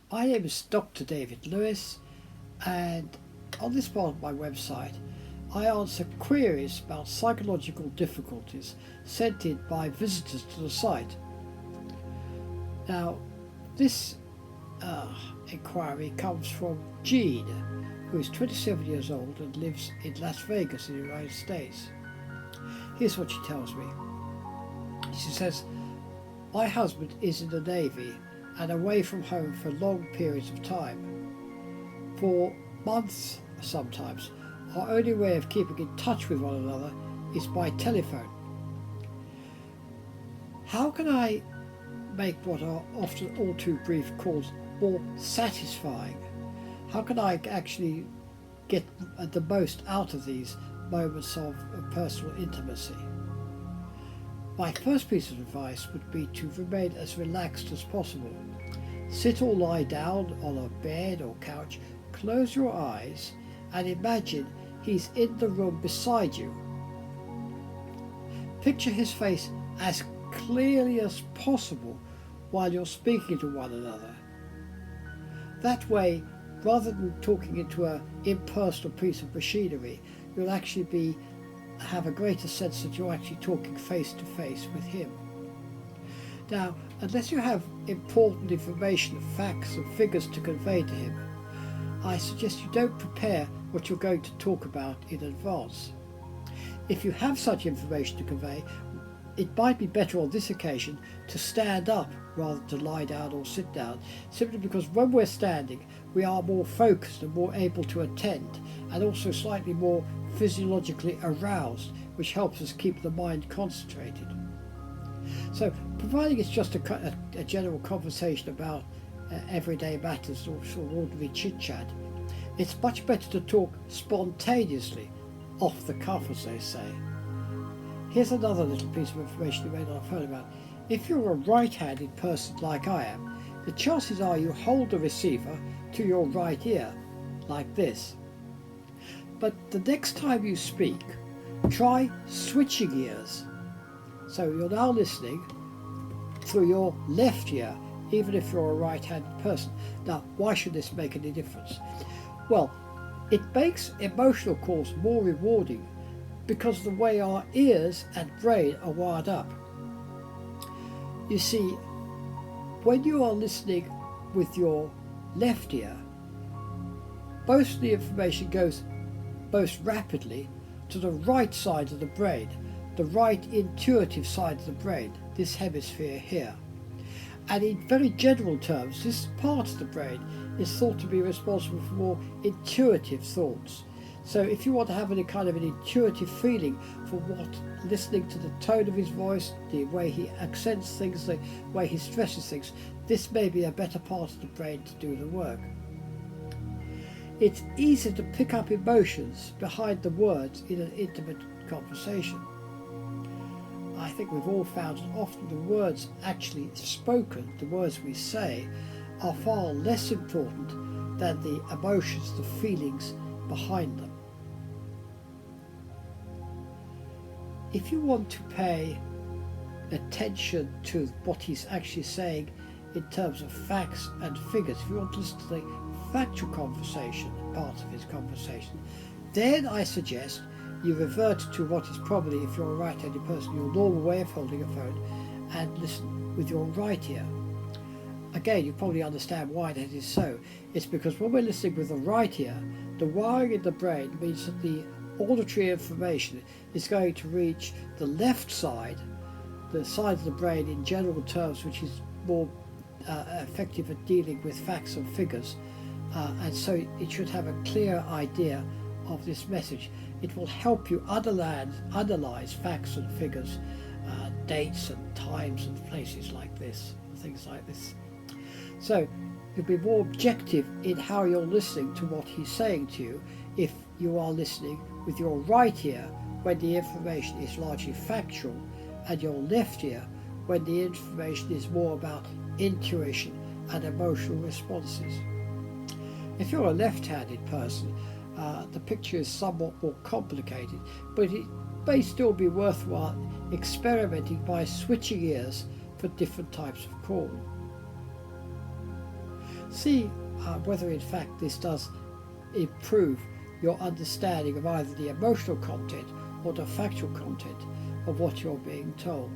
My name is Dr. David Lewis, and on this part of my website I answer queries about psychological difficulties sent in by visitors to the site. Now, this inquiry comes from Jean, who is 27 years old and lives in Las Vegas in the United States. Here's what she tells me. She says, "My husband is in the Navy and away from home for long periods of time. For months sometimes, our only way of keeping in touch with one another is by telephone. How can I make what are often all too brief calls more satisfying? How can I actually get the most out of these moments of personal intimacy?" My first piece of advice would be to remain as relaxed as possible. Sit or lie down on a bed or couch, close your eyes and imagine he's in the room beside you. Picture his face as clearly as possible while you're speaking to one another. That way, rather than talking into an impersonal piece of machinery, you'll actually have a greater sense that you're actually talking face to face with him. Now, unless you have important information, facts and figures to convey to him, I suggest you don't prepare what you're going to talk about in advance. If you have such information to convey, it might be better on this occasion to stand up rather than to lie down or sit down, simply because when we're standing we are more focused and more able to attend, and also slightly more physiologically aroused, which helps us keep the mind concentrated. So, providing it's just a general conversation about everyday matters or sort of ordinary chit-chat, it's much better to talk spontaneously, off the cuff as they say. Here's another little piece of information you may not have heard about. If you're a right-handed person like I am, the chances are you hold the receiver to your right ear, like this. But the next time you speak, try switching ears. So you're now listening through your left ear, even if you're a right-handed person. Now, why should this make any difference? Well, it makes emotional calls more rewarding because of the way our ears and brain are wired up. You see, when you are listening with your left ear, most of the information goes most rapidly to the right side of the brain, the right intuitive side of the brain, this hemisphere here. And in very general terms, this part of the brain is thought to be responsible for more intuitive thoughts. So if you want to have any kind of an intuitive feeling for what, listening to the tone of his voice, the way he accents things, the way he stresses things, this may be a better part of the brain to do the work. It's easy to pick up emotions behind the words in an intimate conversation. I think we've all found that often the words actually spoken, the words we say, are far less important than the emotions, the feelings behind them. If you want to pay attention to what he's actually saying in terms of facts and figures, if you want to listen to the factual conversation, part of his conversation, then I suggest you revert to what is probably, if you're a right-handed person, your normal way of holding a phone, and listen with your right ear. Again, you probably understand why that is so. It's because when we're listening with the right ear, the wiring in the brain means that the auditory information is going to reach the left side, the side of the brain in general terms, which is more effective at dealing with facts and figures, and so it should have a clear idea of this message. It will help you analyze facts and figures, dates and times and places like this, things like this. So you'll be more objective in how you're listening to what he's saying to you if you are listening with your right ear when the information is largely factual, and your left ear when the information is more about intuition and emotional responses. If you're a left-handed person, the picture is somewhat more complicated, but it may still be worthwhile experimenting by switching ears for different types of call. See whether in fact this does improve your understanding of either the emotional content or the factual content of what you're being told.